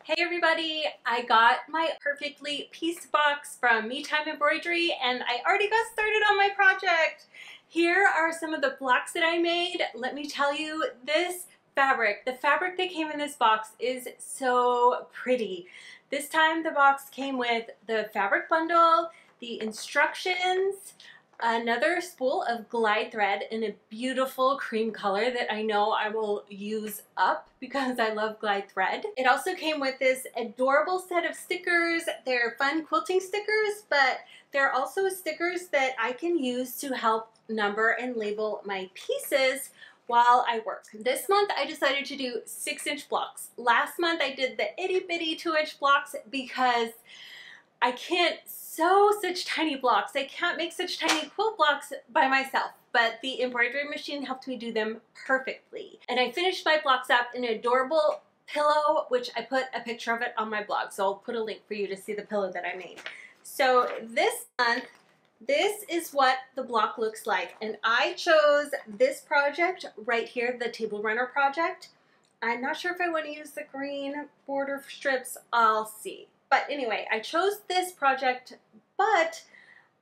Hey everybody, I got my perfectly pieced box from Me Time Embroidery and I already got started on my project. Here are some of the blocks that I made. Let me tell you, the fabric that came in this box is so pretty. This time the box came with the fabric bundle, the instructions, another spool of glide thread in a beautiful cream color that I know I will use up because I love glide thread. It also came with this adorable set of stickers. They're fun quilting stickers, but they're also stickers that I can use to help number and label my pieces while I work. This month I decided to do 6-inch blocks. Last month I did the itty bitty 2-inch blocks because I can't sew such tiny blocks. I can't make such tiny quilt blocks by myself, but the embroidery machine helped me do them perfectly. And I finished my blocks up in an adorable pillow, which I put a picture of it on my blog. So I'll put a link for you to see the pillow that I made. So this month, this is what the block looks like. And I chose this project right here, the Table Runner project. I'm not sure if I want to use the green border strips. I'll see. But anyway, I chose this project, but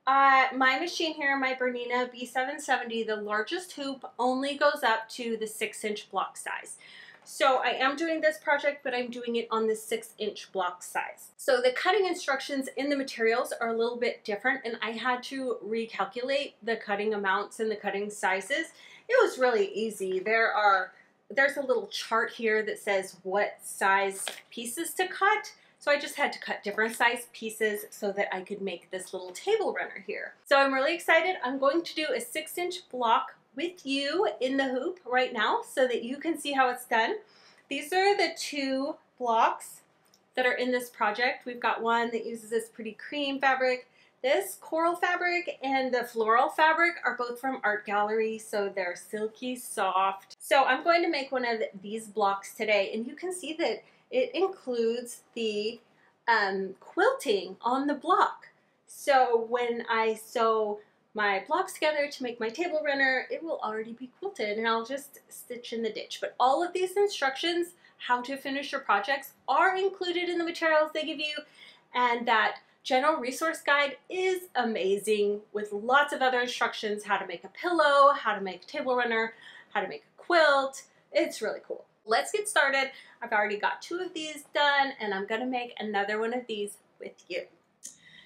my machine here, my Bernina B770, the largest hoop only goes up to the 6-inch block size. So I am doing this project, but I'm doing it on the 6-inch block size. So the cutting instructions in the materials are a little bit different, and I had to recalculate the cutting amounts and the cutting sizes. It was really easy. There's a little chart here that says what size pieces to cut. So I just had to cut different size pieces so that I could make this little table runner here. So I'm really excited. I'm going to do a 6-inch block with you in the hoop right now so that you can see how it's done. These are the 2 blocks that are in this project. We've got one that uses this pretty cream fabric. This coral fabric and the floral fabric are both from Art Gallery, so they're silky soft. So I'm going to make one of these blocks today, and you can see that it includes the quilting on the block. So when I sew my blocks together to make my table runner, it will already be quilted and I'll just stitch in the ditch. But all of these instructions, how to finish your projects, are included in the materials they give you, and that general resource guide is amazing with lots of other instructions, how to make a pillow, how to make a table runner, how to make a quilt. It's really cool. Let's get started. I've already got 2 of these done, and I'm going to make another one of these with you.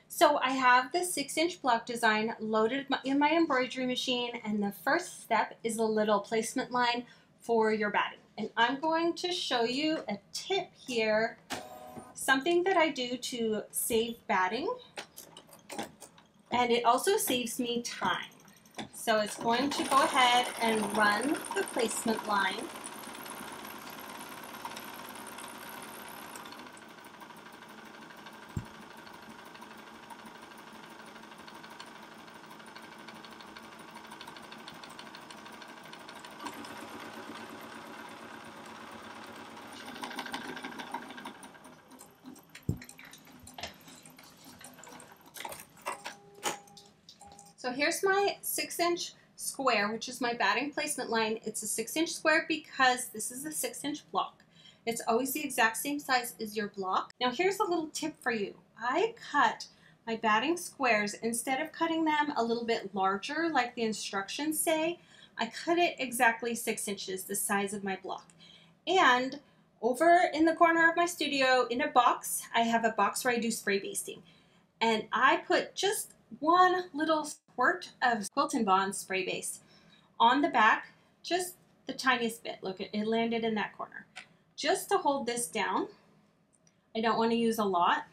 So I have the 6-inch block design loaded in my embroidery machine, and the first step is a little placement line for your batting. And I'm going to show you a tip here, something that I do to save batting, and it also saves me time. So it's going to go ahead and run the placement line. So here's my 6-inch square, which is my batting placement line. It's a 6-inch square because this is a 6-inch block. It's always the exact same size as your block. Now here's a little tip for you. I cut my batting squares, instead of cutting them a little bit larger like the instructions say, I cut it exactly 6 inches, the size of my block. And over in the corner of my studio in a box, I have a box where I do spray basting. And I put just one little squirt of Quilting Bond spray base on the back, just the tiniest bit. Look, it landed in that corner. Just to hold this down. I don't want to use a lot.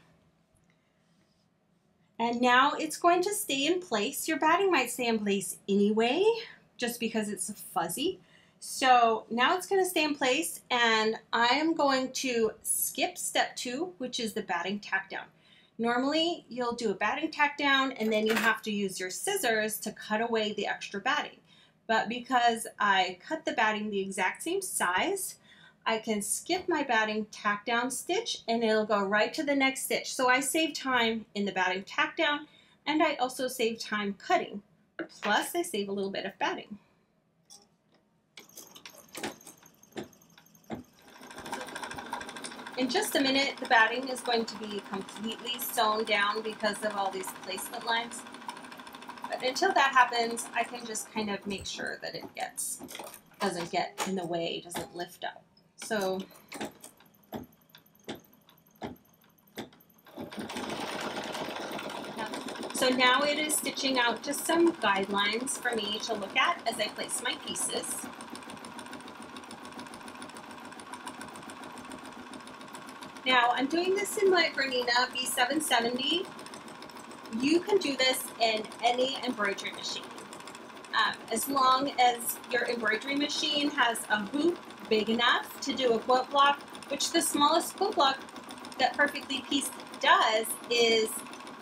And now it's going to stay in place. Your batting might stay in place anyway, just because it's fuzzy. So now it's going to stay in place, and I am going to skip step 2, which is the batting tack down. Normally, you'll do a batting tack down and then you have to use your scissors to cut away the extra batting. But because I cut the batting the exact same size, I can skip my batting tack down stitch and it'll go right to the next stitch. So I save time in the batting tack down, and I also save time cutting. Plus, I save a little bit of batting. In just a minute, the batting is going to be completely sewn down because of all these placement lines. But until that happens, I can just kind of make sure that it doesn't get in the way, doesn't lift up. So now it is stitching out just some guidelines for me to look at as I place my pieces. Now I'm doing this in my Bernina B770. You can do this in any embroidery machine. As long as your embroidery machine has a hoop big enough to do a quilt block, which the smallest quilt block that Perfectly Pieced does is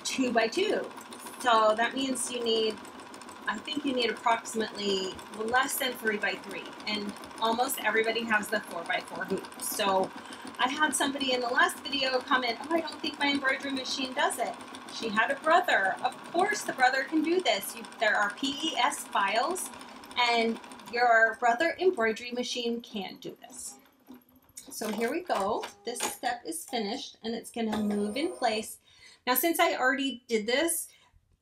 2 by 2. So that means you need, I think you need approximately less than 3 by 3, and almost everybody has the 4 by 4 hoop. So I had somebody in the last video comment, oh, I don't think my embroidery machine does it. She had a brother. Of course the brother can do this. There are PES files, and your brother embroidery machine can do this. So here we go. This step is finished, and it's going to move in place. Now, since I already did this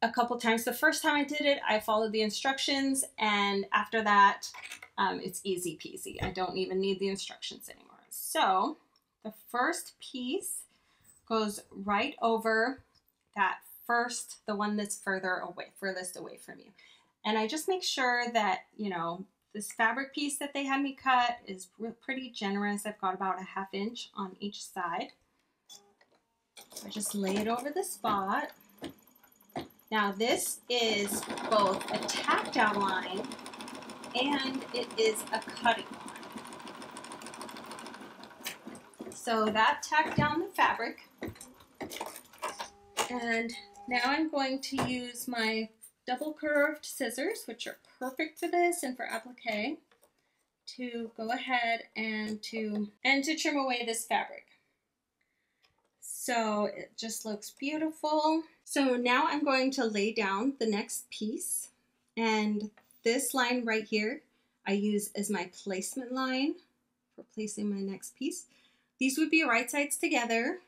a couple times, the first time I did it, I followed the instructions, and after that, it's easy peasy. I don't even need the instructions anymore. So the first piece goes right over that first, the one that's furthest away from you. And I just make sure that, you know, this fabric piece that they had me cut is pretty generous. I've got about a 1/2 inch on each side. So I just lay it over the spot. Now this is both a tack down line and it is a cutting line. So that tacked down the fabric. And now I'm going to use my double curved scissors, which are perfect for this and for applique, to go ahead and to trim away this fabric. So it just looks beautiful. So now I'm going to lay down the next piece, and this line right here I use as my placement line for placing my next piece. These would be right sides together.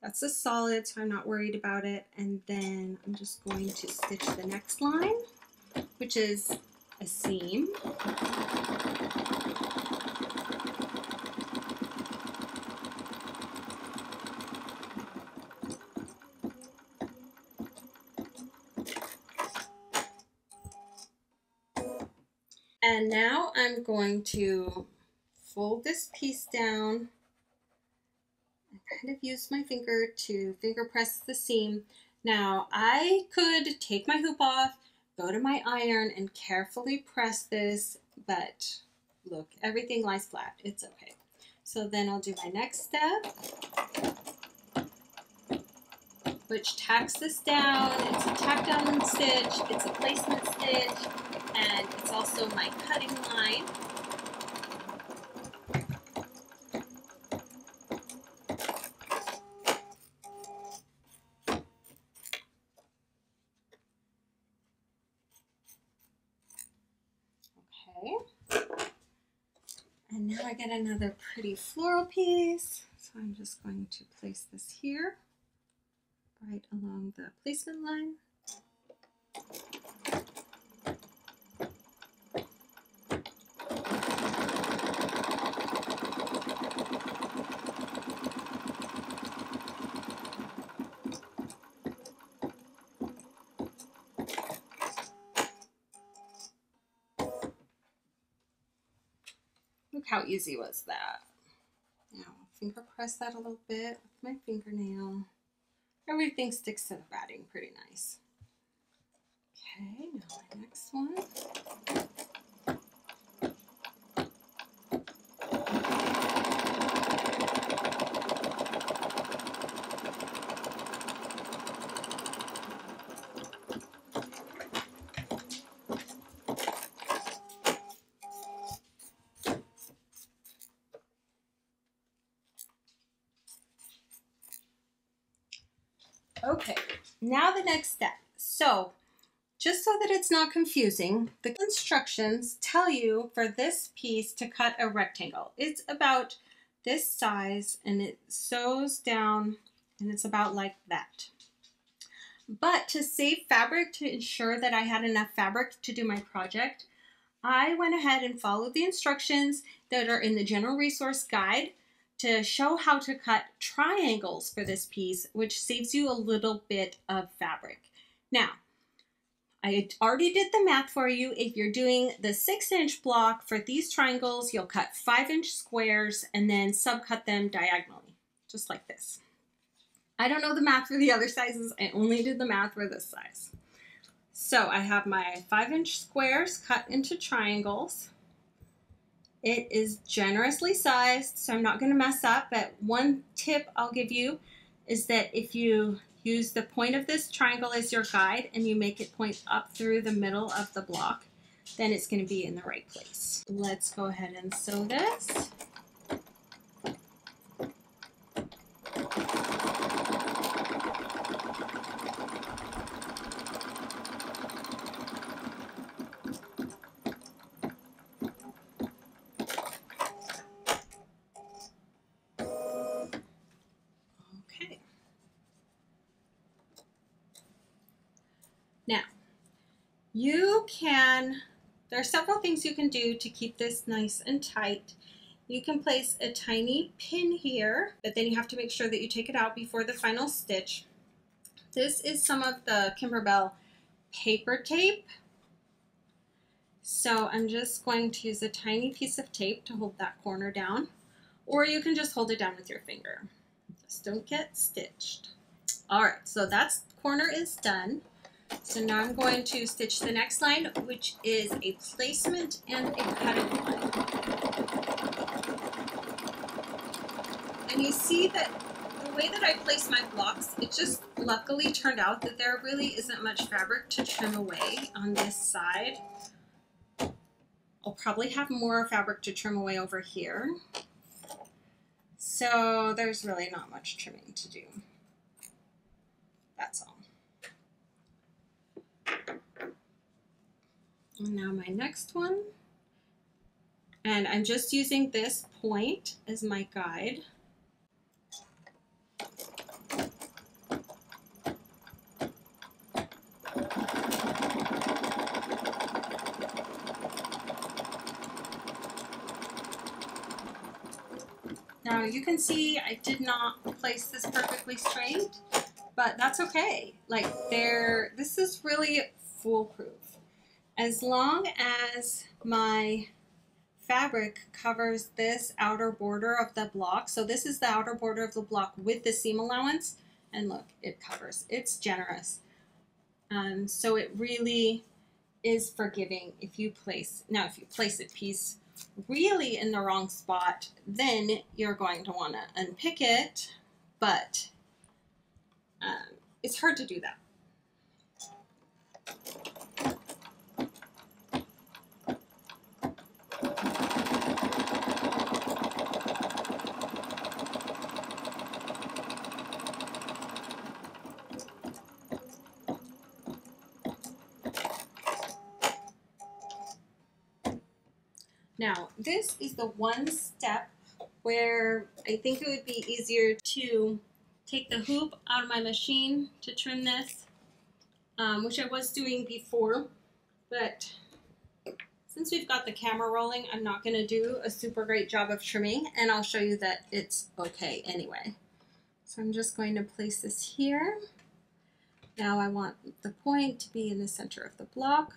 That's a solid, so I'm not worried about it. And then I'm just going to stitch the next line, which is a seam. And now I'm going to fold this piece down. I kind of use my finger to finger press the seam. Now I could take my hoop off, go to my iron and carefully press this, but look, everything lies flat. It's okay. So then I'll do my next step, which tacks this down. It's a tack down stitch, it's a placement stitch, and it's also my cutting line. Okay. And now I get another pretty floral piece. So I'm just going to place this here, right along the placement line. Look how easy was that. Now, finger press that a little bit with my fingernail. Everything sticks to the batting pretty nice. Okay, now my next one. Okay, now the next step. So, just so that it's not confusing, the instructions tell you for this piece to cut a rectangle. It's about this size and it sews down and it's about like that. But to save fabric, to ensure that I had enough fabric to do my project, I went ahead and followed the instructions that are in the general resource guide to show how to cut triangles for this piece, which saves you a little bit of fabric. Now, I already did the math for you. If you're doing the 6-inch block for these triangles, you'll cut 5-inch squares and then subcut them diagonally, just like this. I don't know the math for the other sizes. I only did the math for this size. So I have my 5-inch squares cut into triangles. It is generously sized, so I'm not going to mess up, but one tip I'll give you is that if you use the point of this triangle as your guide and you make it point up through the middle of the block, then it's going to be in the right place. Let's go ahead and sew this. Now, there are several things you can do to keep this nice and tight. You can place a tiny pin here, but then you have to make sure that you take it out before the final stitch. This is some of the Kimberbell paper tape. So I'm just going to use a tiny piece of tape to hold that corner down, or you can just hold it down with your finger. Just don't get stitched. All right, so that corner is done. So now I'm going to stitch the next line, which is a placement and a cutting line. And you see that the way that I place my blocks, it just luckily turned out that there really isn't much fabric to trim away on this side. I'll probably have more fabric to trim away over here. So there's really not much trimming to do. That's all. And now my next one, and I'm just using this point as my guide. Now you can see I did not place this perfectly straight, but that's okay. Like this is really foolproof. As long as my fabric covers this outer border of the block, so this is the outer border of the block with the seam allowance, and look, it covers. It's generous. So it really is forgiving if you place a piece really in the wrong spot, then you're going to want to unpick it, but it's hard to do that. Now, this is the one step where I think it would be easier to take the hoop out of my machine to trim this, which I was doing before, but since we've got the camera rolling, I'm not going to do a super great job of trimming, and I'll show you that it's okay anyway. So I'm just going to place this here. Now I want the point to be in the center of the block.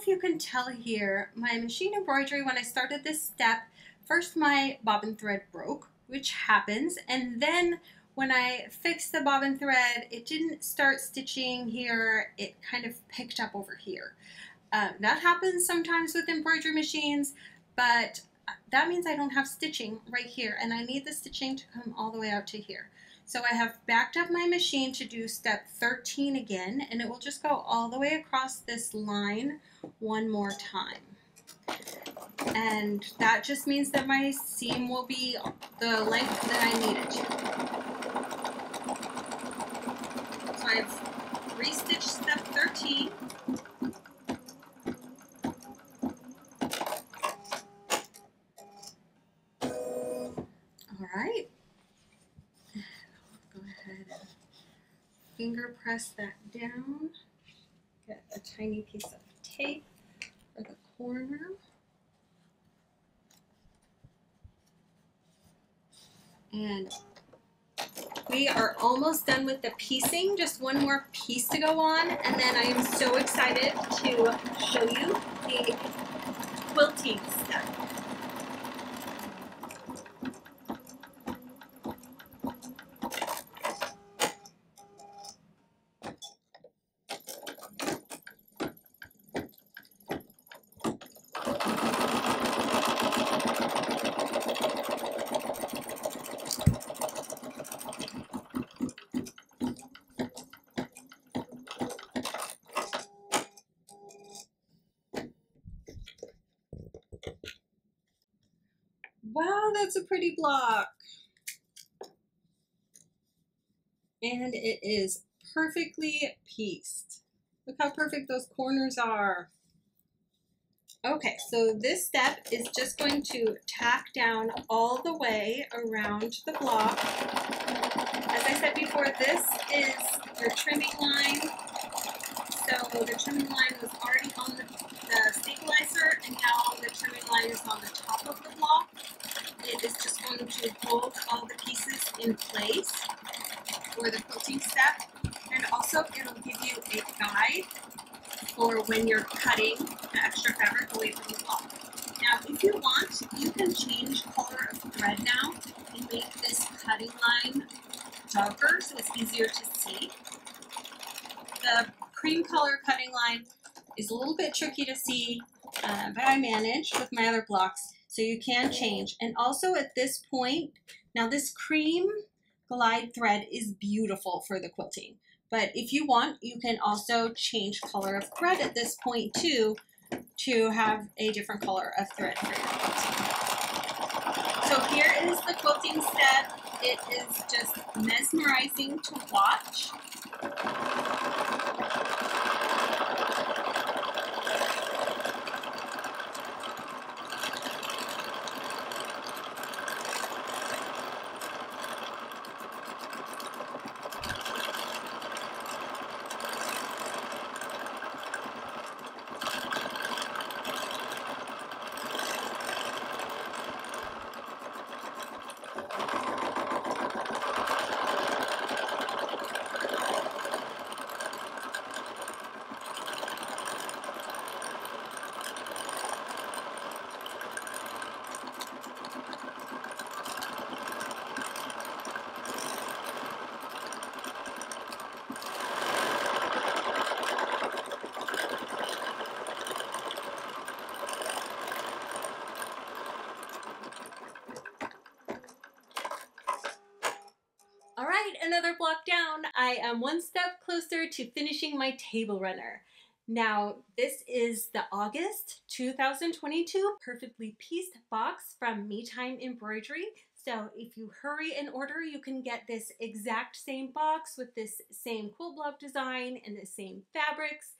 You can tell here, my machine embroidery, when I started this step, first my bobbin thread broke, which happens, and then when I fixed the bobbin thread, it didn't start stitching here, it kind of picked up over here. That happens sometimes with embroidery machines, but that means I don't have stitching right here, and I need the stitching to come all the way out to here. So I have backed up my machine to do step 13 again, and it will just go all the way across this line one more time. And that just means that my seam will be the length that I need it to. So I've restitched step 13. All right. Go ahead and finger press that down. Get a tiny piece of tape for the corner. And we are almost done with the piecing, just one more piece to go on, and then I am so excited to show you the quilting step. Wow, that's a pretty block. And it is perfectly pieced. Look how perfect those corners are. Okay, so this step is just going to tack down all the way around the block. As I said before, this is your trimming line. So the trimming line was already on the stabilizer, and now the trimming line is on the top of the block. It is just going to hold all the pieces in place for the quilting step, and also it'll give you a guide for when you're cutting the extra fabric away from the block. Now, if you want, you can change color of thread now and make this cutting line darker so it's easier to see. The cream color cutting line is a little bit tricky to see, but I managed with my other blocks, so you can change. And also at this point, now this cream glide thread is beautiful for the quilting, but if you want, you can also change color of thread at this point too, to have a different color of thread for your quilting. So here is the quilting step. It is just mesmerizing to watch. All right, another block down. I am one step closer to finishing my table runner. Now, this is the August 2022 perfectly pieced box from Me Time Embroidery. So if you hurry and order, you can get this exact same box with this same quilt block design and the same fabrics.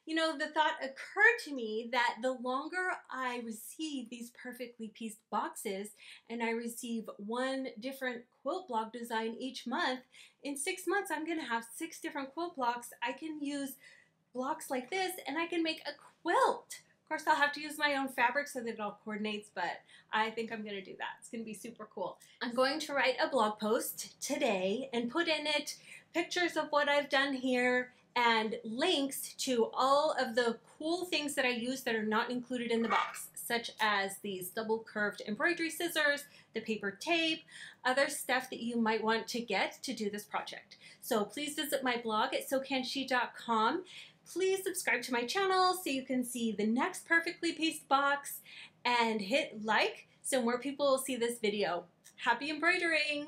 You know, the thought occurred to me that the longer I receive these perfectly pieced boxes and I receive one different quilt block design each month, in 6 months I'm going to have 6 different quilt blocks. I can use blocks like this and I can make a quilt. Of course, I'll have to use my own fabric so that it all coordinates, but I think I'm going to do that. It's going to be super cool. I'm going to write a blog post today and put in it pictures of what I've done here and links to all of the cool things that I use that are not included in the box, such as these double curved embroidery scissors, the paper tape, other stuff that you might want to get to do this project. So please visit my blog at sewcanshe.com. Please subscribe to my channel so you can see the next perfectly pieced box, and hit like so more people will see this video. Happy embroidering!